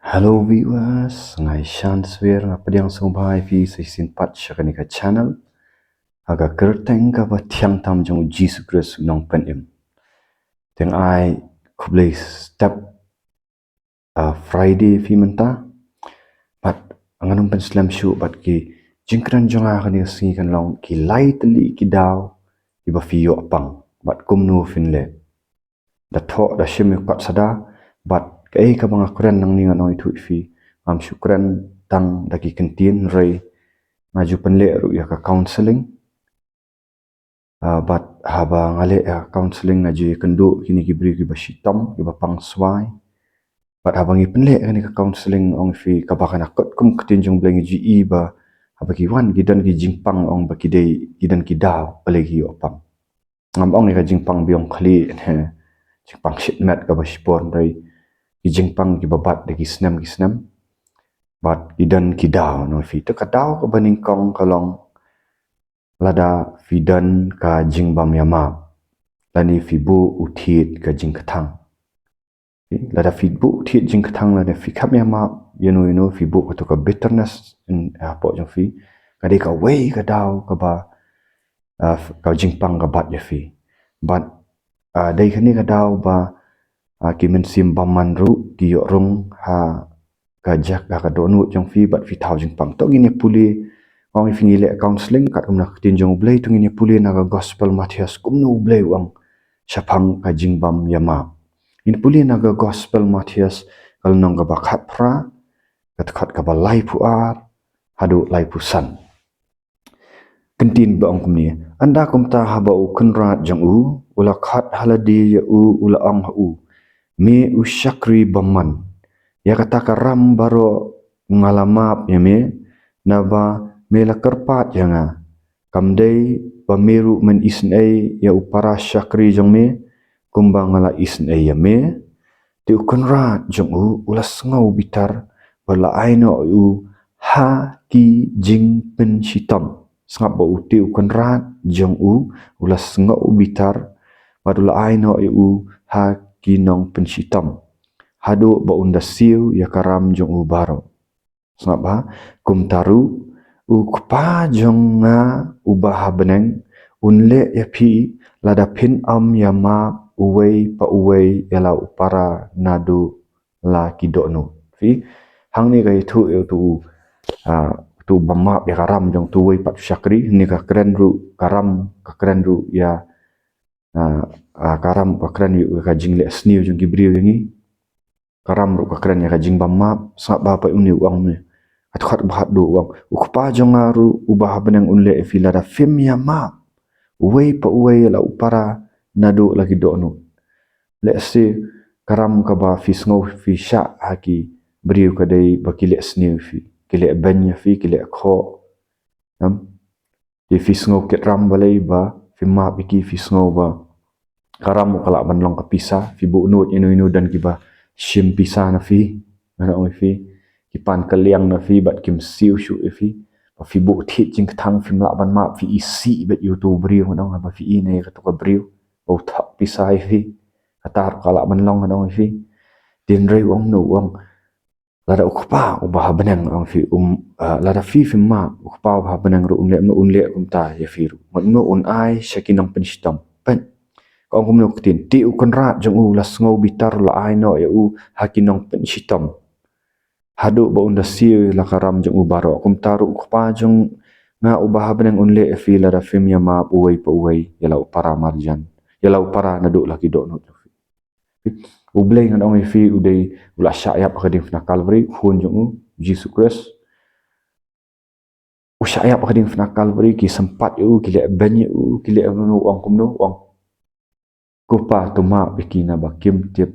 Hello viewers, ngai shan swer na padiang sumbai fi sisin pat shakani ka channel aga kerteng ka ba thiang tam jong Jesus Christ nong pen im teng ai kublai step Friday fi menta pat anganum pen slam shu pat ki jingkran jonga kani singi kan long ki lightly ki daw ki ba fi yo apang bat kumnu finle da tho da shimi kat sada bat kai ka banga kuran nang ninga noi thu fi am shukran tang daki kentin rei maju penle ru ya ka counseling bat haba ngale ya counseling na ji kendu kini ki bri ki bashitam ki bapang swai bat haba ngi penle kani ka counseling ong fi ka bakana kot kum ketin jong blengi ji i ba haba ki wan gidan ki jingpang ong ba ki dei gidan ki daw pelegi opam ngam ong ka jingpang biong khali he jingpang shitmet ka bashpon rei ki jingpang ki babat de ki snam bat idan ki daw no fi to ka daw ka baning kong kalong lada fidan ka jingbam yama lani fibu uthit ka jingkthang lada fibu uthit jingkthang lada fikhap yama yenu fibu to ka bitterness in apo jong fi ka de ka wei ka daw ka ba ka jingpang ka bat ya fi bat dei khani ka daw ba ki men sim baman ru ki yo rung ha ka jak ka donu jong fi bat fi thau jingpang to gini puli ong fi le counseling kat umna tin jong blai tu gini puli na gospel Matthias kumnu blai wang shapang ka jingbam yama in puli na gospel Matthias kal nong ka bakhat pra kat khat ka ba lai pu ar hadu lai pu san kentin ba ong kumni anda kumta haba u kunrat jong u ula khat haladi ya u ula ong u me u shakri baman ya kata karam baro ngalamap ya me naba mela kerpat yanga kamdei pameru men isnei ya upara shakri jong me kumbang ngala isnei ya me ti ukunrat jong u ulas ngau bitar wala aino u ha ki jing pen shitam sangap ba uti ukunrat jong u ulas ngau bitar wadula aino u ha ki nong pen shitam hadu ba unda siu ya karam jong u baro sangap ba kum taru u kpa jong nga ubah beneng unle ya pi lada pin am yama uwei pa uwei yala upara nadu la kidonu fi hang ni kai thu eu tu bama ya karam jong tu wei pat syakri ni ka kren ru karam ka kren ru ya karam ka kren yu ka jingle sniu jong gibriu yangi karam ru ka kren ya ka jing bama sa ba pa uni uang ni athat bahat do uang ukpa jongaru ubah benang unle fila da fim yama uwei pa uwei la upara nadu lagi donu let's say karam ka ba fisngo fi sha haki briu ka dei bakile sniu fi kile banya fi kile kho nam di fisngo ket ram balai ba fi ma biki fisngo ba karam kala banlong ka pisa fi bu nut inu dan ki ba shim pisa na fi mana oi fi ki pan kaliang na fi bat kim siu shu fi ba fi bu thit jing thang fi la ban ma fi isi bet youtube briu ngong ba fi ine ka to ka briu o thak pisa fi katar kala banlong ngong fi tin rei wong no wong lada ukpa ubah benang ang fi lada fi ma ukpa ubah benang ru unle kumta ya fi ru no un ai shakinang penstam pen ko kum no tin ti ukon rat jong u las ngau bitar la ai no ya u hakinong penstam hadu ba unda siu la karam jong u baro kum taru ukpa jong nga ubah benang unle fi lada fi ya ma uwei pa uwei ya la upara marjan ya la upara nadu laki do no ubleng ngan ong fi udai ula syayap akadim fna Calvary hun jong Jesus Christ usyayap akadim fna Calvary ki sempat u kile banyu kile nu ong kumno ong kupa tuma bikina bakim tip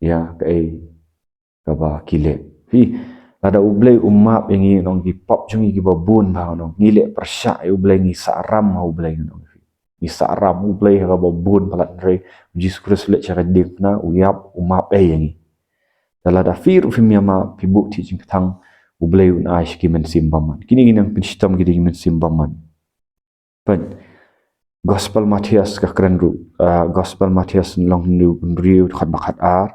ya kai ka ba kile fi ada ublei umap yangi nong gi pop jong gi babun ba no ngile persya ublei ngi saram ublei no isa ram ublei ka babun palat re Jesus Christ le cara dikna uyap umap yangi dala da fir fi miama pibu ti jing thang ublei un aish ki men simbaman kini ginang pinstam gi men simbaman pen gospel Matthias ka kren ru gospel Matthias long nu riu khat bakhat ar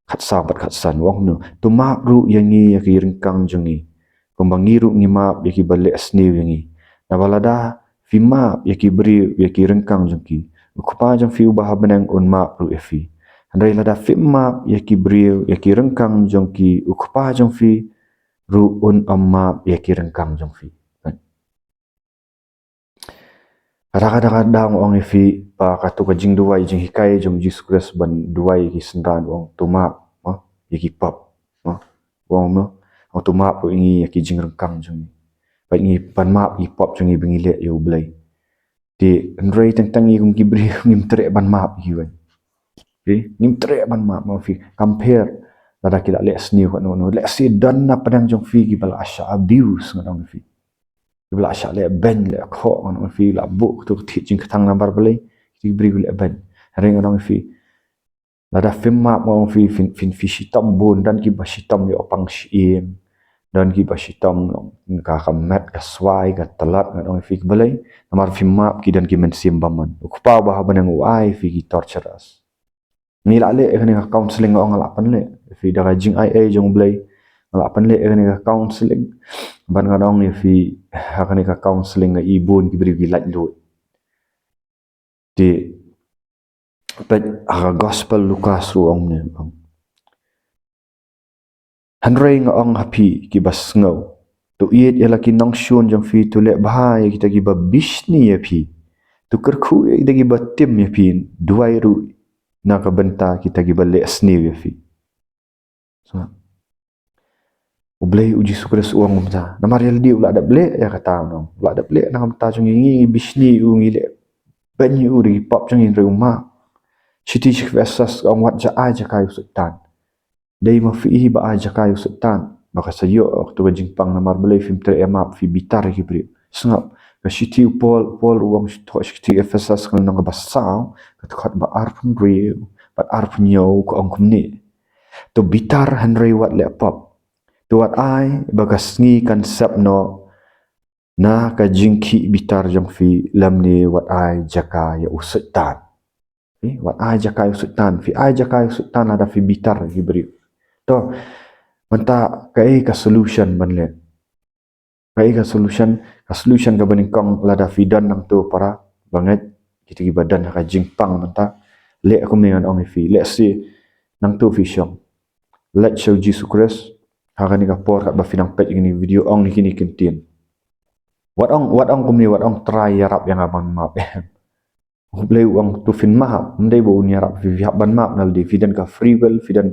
khatsa bat khatsan wong no tu map ru yangi yaki rengkang jongi kumbangi ru ngi map yaki bale asniu yangi na balada fi map yaki beri yaki rengkang jongki kupa jong fi ubah benang un map ru efi andai lada fi map yaki beri yaki rengkang jongki ukupa jong fi ru un map yaki rengkang jong fi kadang-kadang ong efi pa katu ka jing duai jing hikai jong Jesus Christ ban duai ki sendan ong tu map yaki pop wong no auto map ro ingi yaki jing rengkang jong ba ngi pan map i pop jong i bengi le yo blai ti andrei tentang i kum gibri ngim tre ban map hi wan ngim tre ban map ma fi compare lada kila le sni ko no le si dan na padang jong fi gi bala asha abuse ngadong fi bila asha le ben le kho ngadong fi la bu tu ti jing khang nambar blai ti bri le ben ring ngadong fi lada film map mo fi fin fi shitam bun dan ki ba shitam yo pang shim dan ki ba shitam ka khamat ka swai ka talat ngadong fi balai namar film map ki dan ki men sim baman ku pa ba banang uai fi ki torture us ni la le kan ka counseling ong la pan le fi da jing ai ai jong blai la pan le kan ka counseling ban ngadong fi kan ka counseling ga ibun ki bri ki lat lu di but aga gospel Lukas ru ong ne ong hanrei nga ong happy ki bas ngau tu iet yala ki nong shun jong fi tu le bahai kita ki ba bishni ya phi tu kerkhu kita ki ba tim ya phi duai ru na ka benta kita ki ba le sni ya phi so ublei uji sukres uang mta namar yal di ula ada ble ya kata no ula ada ble na mta jong ngi bishni u ngi le ban yu ri pop jong in rumah Shiti shikvesas ang wat ja aja kayu sultan. Dei ma fi ba aja kayu sultan. Maka sayo waktu jingpang na marbelai film ter emap fi bitar ki bri. Sengap ka shiti pol uang shito shiti efesas kan nang basau ka takhat ba arpun riu bat arpun yo ko ang kumni. To bitar hanrei wat le pop. To wat ai bagas ngi konsep no na ka jingki bitar jong fi lamni wat ai jaka ya usultan. Wat aja kayu sultan fi aja kayu sultan ada fi bitar gibri to manta kai ka solution banle kai ka solution ka baning kong lada fi dan nang tu para banget kita gi badan ka jingpang manta le aku mengan ong fi le si nang tu fi syong let show Jesus Christ ha ni ka por ka ba finang pet ini video ong ni kini kentin wat ong kumni wat ong try yarap yang abang map Blay uang tu fin mahap, mendai bau ni harap vihap ban map nal di fidan ka free will, fidan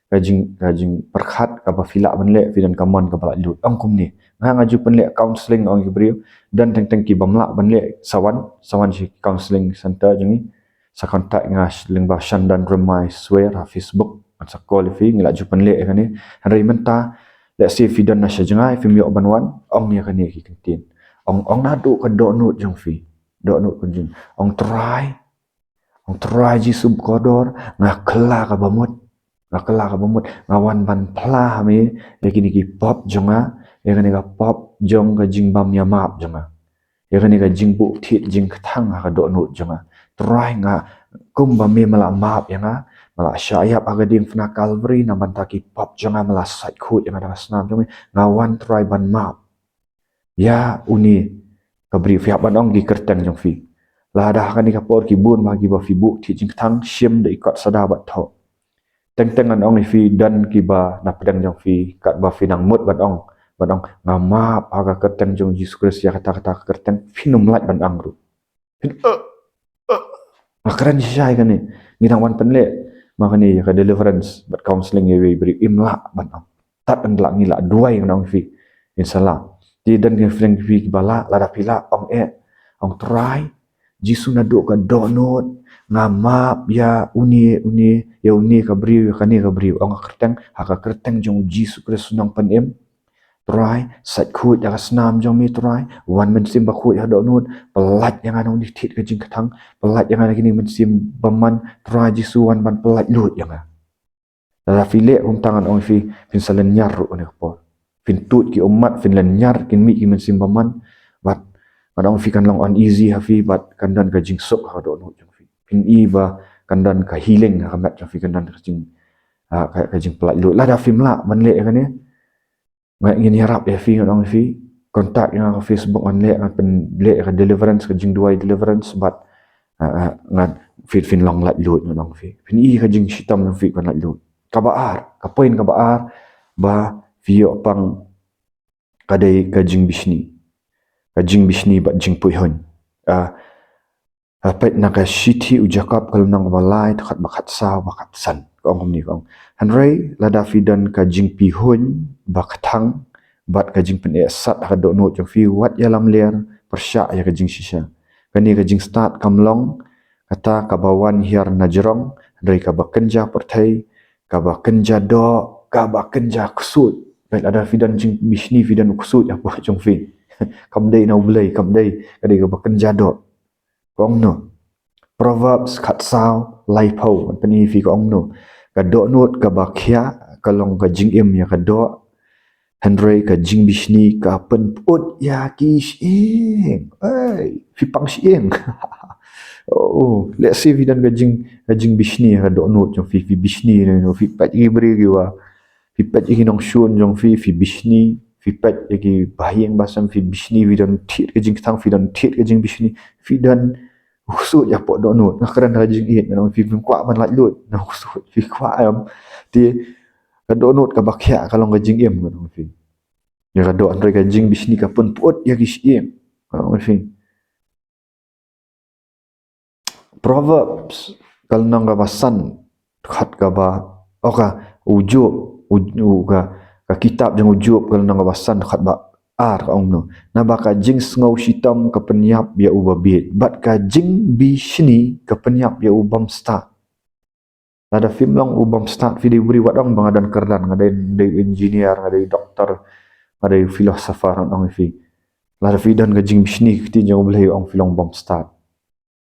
kajing perkhat ka ba filak ban le, fidan ka mon ka balak lut. Ang kum ni, ngaju pen le counseling ong ibriu dan teng ki bamlak ban le sawan si counseling center jengi sa kontak ngas ling ba shan dan remai swear ha Facebook at sa call fi ngila ju pen le kan ni. Hari menta le si fidan na syajengai fi miok ban wan ong ni kan ni ki kentin. Ong nadu ka do nut jong fi. Dok nuk kunjung ong try jisub kodor ngakela ka bamut ngawan ban plah mi yakini ki pop jonga yakini ka pop jong ka jingbam ya map jonga yakini ka jingbu thit jing thang ka dok nuk jonga try nga kumba mi mala map yanga mala syayap aga ding fna calvary na bantaki pop jonga mala sait khut yang ada snam jonga ngawan try ban map ya uni kabri fi banong gi kerteng jong fi la dah kan ka por ki bun bagi ba fi bu ti jing thang shim de ikot sada bat tho teng an ong fi dan ki ba na pedang jong fi kat ba fi nang mut banong ngama aga kerteng jong Jesus Christ ya kata kerteng finum lat ban ang ru fin makran syai kan ni nang wan penle makani ka deliverance but counseling ye beri imla ban ang tat an la ngila duai nang fi insalah di dan ke friend fi bala la da pila ong try jisu na do ka donut ngama ya uni ka briu ka ni ka briu ong kerteng jong jisu Kristus nang panem try sat khut ya snam jong mi try wan men sim ba khut ya donut pelat yang anong di thit ka jing katang pelat yang kini men sim baman try jisu wan ban pelat lut yang la file tangan ong fi fin salen nyar ru ne ko Fintut ki umat fin lanyar kin mi ki men simbaman bat kadang fi kan long uneasy hafi bat kandan ka jing sok ha do no jong fi fin i ba kandan ka healing ha mat jong fi kandan ka jing ka jing pelat lut lah da film lah man le kan ya ngai ngin harap ya fi ngong fi kontak yang Facebook on le pen le ka deliverance ka jing duai deliverance but ngan fin long lat lut ngong fi fin I ka jing sitam ng fi kon lat lut ka baar ka poin ka baar ba vio pang kadai ka jing bishni ba jing pui hon pet na ka shiti u jakap kalau nang balai takhat bakhat sa bakhat san kong ni kong hanrei lada fidan ka jing pi hun baktang bat ka jing pen sat ka do no jong fi wat ya lam ler persya ya ka jing shisha kani ka jing start kamlong kata ka bawan hiar najrong hanrei ka bakenja perthai ka bakenja do ka bakenja kusut pet lada fidan jing bishni fidan kusut ya pa jong fi kam dei na ulai kam dei kadi ka bakenja do kong no Proverbs khat sao lai pau pani fi kong no ka do not ka bakhya kalong ka jing im ya ka do Henry ka jing bishni ka pen put ya ki shing ai fi pang shing oh let's see vidan ka jing bishni ka do not jong fi bishni no fi pat gi bri gi wa fi pat gi nong shun jong fi bishni fi pat gi bahiyang basam fi bishni vidan thit ka jing thang fi dan thit ka jing bishni fi dan usut ya po do not ngakran ka jing it nong fi kwa man lat lut na usut fi kwa am ti ka do not ka bakhya kalong ka jing em nong fi ya ka do andre ka jing bishni ka pun put ya ki shim nong fi Proverbs kal nang ka basan khat ka ba oka ujub ka kitab jang ujub kal nang ka basan khat ba ar ka ong no na ba ka jing ngau sitam ka penyap ya ubabit bat ka jing bishni ka penyap ya ubam sta ada film long ubam start video beri wadong bangadan kerdan ngadai engineer ngadai doktor ngadai filosofer nong fi la fidan ka jing bishni kiti jang boleh ong film bom start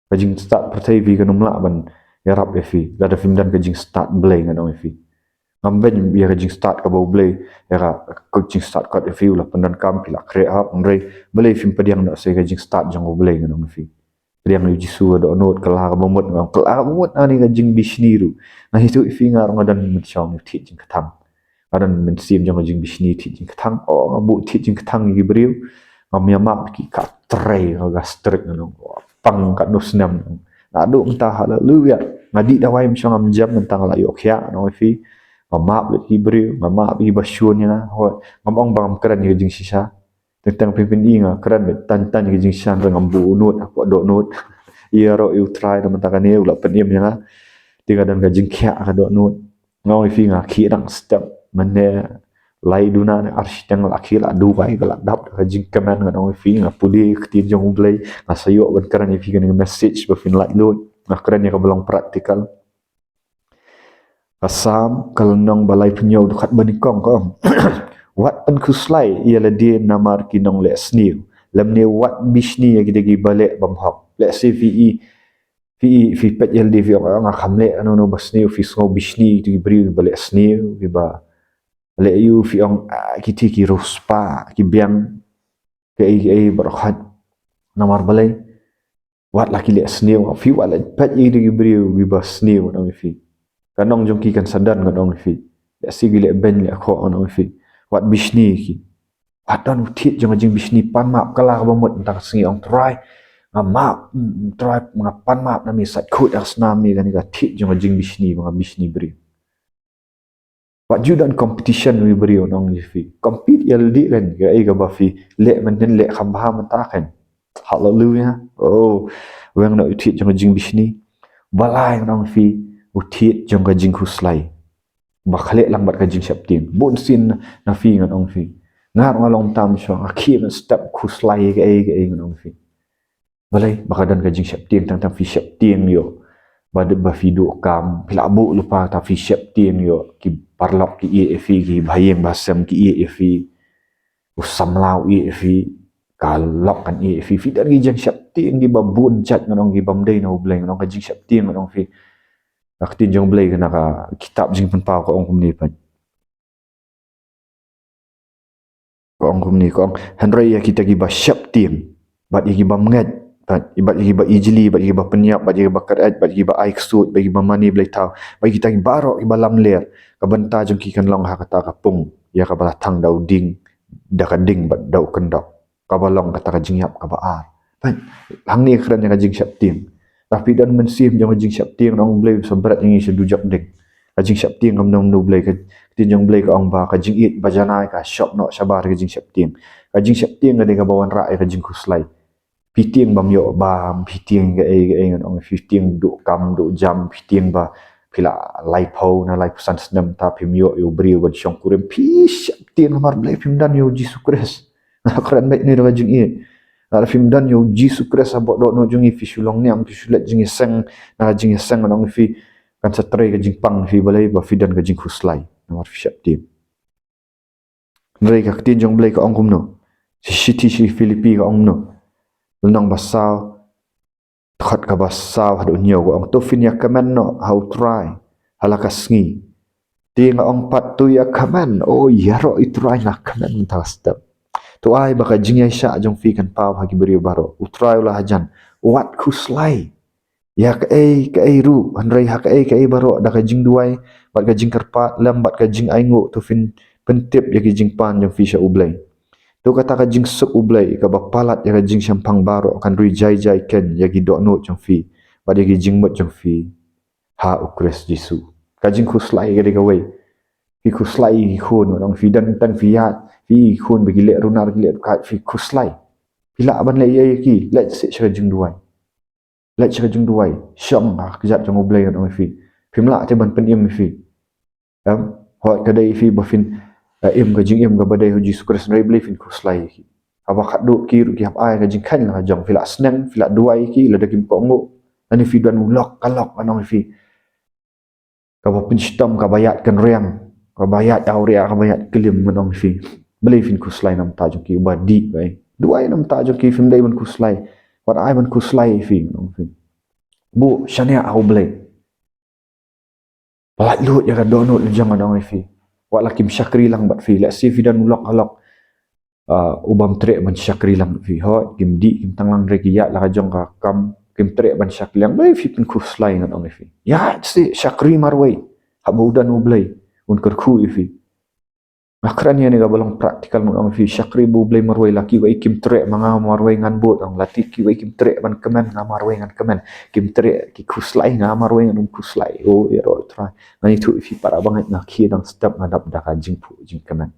ka jing start pertai vi kanum la ban ya rap fi la film dan ka jing start boleh ngadong fi ngamben biar ka jing start ka bau boleh ya ka jing start ka fi la pendan kam pila create up ngai boleh film padiang nak sai ka jing start jang boleh ngadong fi yang jisu do not kala bomot ngam kala bomot ani ka jing bishni ru na hitu fi ngar ngadan mit chong thi jing kathang adan min sim jang jing bishni thi jing kathang o ngabu thi jing kathang gi briu ngam ya map ki ka tre ga strik no pang ka nos nam na do entah hala lu ya ngadi da wai mchong am jam tentang la yok ya no fi map le hi briu map hi basyun na ho ngam bang kran ni jing sisa tentang pimpin inga keren tan ke jing shan ngam bu nut apa do nut ia ro you try na mata kane ula penim nya tinga dan ka jing kya ka do nut ngau fi nga khi dang step mane lai duna ne architect la khi la du bai ka la dap ka jing kaman nga ngau fi nga puli kti jong blai nga sayo ban keren fi ka message ba fin la lut nga keren ka belong practical asam kalnong balai penyo khat banikong ko wat pen kuslai ialah dia namar kinong le sniu lam ne wat bishni ya gidagi bale bam hok le se fi pet yel di vi nga khamle ano no basniu fi ngo bishni di bri bale sniu bi ba le yu fi ong kiti ki rospa ki biang ke ai barkhat namar bale wat laki le sniu fi wala pet yi di bri bi ba sniu no fi kanong jong ki kan sadan kanong fi le si gile ben le kho ono fi wat bishni ki adan utit jong jing bishni pan map kala ba mot tak singi ong try map try pan map na mi sat khut as na mi kan ka tit jong jing bishni bri wat judan competition wi bri onong fi compete yaldi kan ga ai ga ba fi le man den le kham ba man ta kan hallelujah oh weng na utit jong jing bishni balai onong fi utit jong jing khuslai bakhale lang bat ka jing shaptin bon sin na fi ngan ong fi ngar ngalong tam so akhi man step khuslai ke ai ngan ong fi balai bakadan ka jing shaptin tang fi shaptin yo bad ba fi do kam pila bu lupa ta fi shaptin yo ki parlok ki e fi ki bhayeng basam ki e fi usam lau e fi kalok kan e fi dan gi jing shaptin gi babun chat ngan ong gi bamdei no bleng nong ka jing shaptin ngan ong fi aktin jong blai kana ka kitab jing pen pau ko ong kumni pan ko ong kumni ko Henry ya kita gi ba syap tim bat gi ba mengat Ibat lagi ba ijli, ibat lagi ba penyap, ibat lagi ba karat, ibat lagi ba aiksut, bagi ba mani belai tahu. Bagi kita barok iba lam ler. Kabenta jong ki kan long ha kata kapung. Ya ka balatang dau ding, da ka ding bat dau kendok. Kabalong kata ka jingyap ka baar. Hang ni keren yang jing syap ting. Tapi dan mensim jong jing syap ting nong belai seberat yang isi dujak ding. Jing syap ting ngam nong belai ka tin jong belai ka ong ba ka jing it bajanai ka shop no sabar ka jing syap ting. Ka jing syap ting ka bawan rai ka jing kuslai. Piting bam yo bam piting ga ngan ong piting du kam du jam piting ba pila lai pau na lai pusan senam ta pim yo bri wan syong kurim pish ting mar blai pim dan yo jisu kres na keren baik ni da jing i na pim dan yo jisu kres abot do no jung i fisulong ni am fisulet jing seng na jing seng ong fi kan satre ga jing pang fi balai ba fidan ga jing kuslai na mar fi tim nrei ka tin jong blai ka ong kum no si Filipi ka ong no Lunang basau, takut ka basau hadu nyaw ko ang tufin ya kaman no how try halakas ngi. Tinga ong pat tu ya kaman oh ya ro itry na kaman ta step. Tu ai baka jingya sya jong fi kan pau hagi beri baro. Utry ulah hajan. Wat kuslai. Ya ka ai ru hanrai ha ka ai baro da ka jing duai bat ka jing kerpat lam bat ka jing aingu tufin pentip ya ki jing pan jong fi sya ublai. Tu kata ka jing sup ublai ka bapalat ya ka jing syampang baro kan rui jai ken ya gi dok no jong fi pada gi jing mot jong fi ha ukres jisu ka jing kuslai ga wei fi kuslai khun orang fi dan tan fi ya fi khun bagi le runar gi le ka fi kuslai bila ban le ye ki le se cha jing duai le cha jing duai syam ha kejat jong ublai orang fi pimla te ban pen im fi hoi ka dai fi bafin em ga jing em ga badai hu jisu kres nai believe in kuslai ki aba khadu ki ru ki hap ai ga jing khan la jong fila snang fila duai ki la dakim ko ngo ani fi dan ulok kalok anong fi ka ba pin stam ka bayat kan riang ka bayat auria ka bayat kelim anong fi believe in kuslai nam ta jong ki ba di bai duai nam ta jong ki fim dai ban kuslai wat ai ban kuslai fi anong fi bu shania au blai Palat lut ya ka donut jang anong fi wala kim syakri lang bat fi la si fi dan ulok alok ubam trek ban syakri lang fi ho kim di kim tang lang rekia la jong ka kam kim trek ban syakri lang bai fi pun kuslai ngan ong fi ya si syakri marwai habu dan ublai un kerku fi akran ya ni ga balong praktikal ngan ong fi syakri bu ublai marwai laki wai kim trek manga marwai ngan bot ong lati ki wai kim trek ban kemen nga marwai ngan kemen kim trek ki kuslai nga marwai ngan kuslai oh ya ro try ngani tu fi para banget nga ki dang step ngadap da ka jing pu jing kemen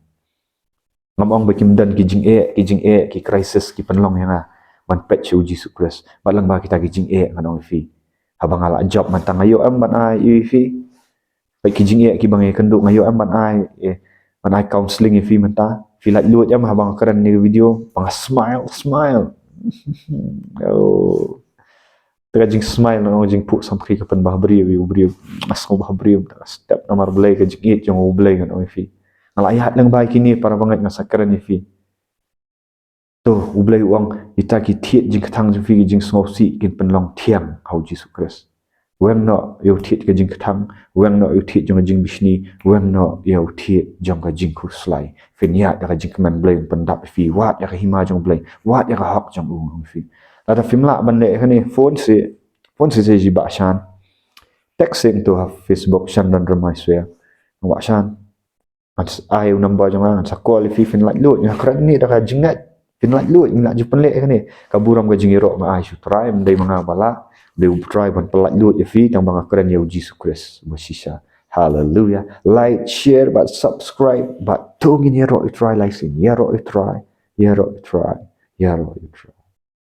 ngamong bakim dan ki jing ki crisis ki penlong yang ban pet chu jisu kres balang ba kita ki jing ngan ong fi habang ala job man tang ayo am ban ai fi bai ki jing ki bang kendu ngayo am ban ai ban ai counseling fi man ta fi lat lut am habang keren ni video bang smile oh terjing smile no jing pu sampai kapan bah beri mas ko bah beri step nomor belai ke jing jong belai kan fi ngala ayat lang bai kini para banget ngasa keren ni fi tu ublai uang kita ki thiet jing kathang jing fi jing smosi kin penlong thiang hau jisu kres wem no yo thiet ke jing kathang wem no yo thiet jong jing bisni wem no yo thiet jong ka jing kuslai fin ya ka jing kemen blai pendap fi wat ya ka hima jong blai wat ya ka hok jong fi ada film la ban le khani phone se ji ba shan texting to have Facebook shan dan ramai swe wa shan at ai number jong an sa call fi fin like lut ya kran ni da ka jingat fin like lut ni la ju pen le khani ka buram ka jingiro ma ai su try mdai manga bala de try ban pelak lut ya fi tang bang kran ya Jesus Christ basisa hallelujah like share but subscribe but tungin ya ro try like sin ya ro try ya ro try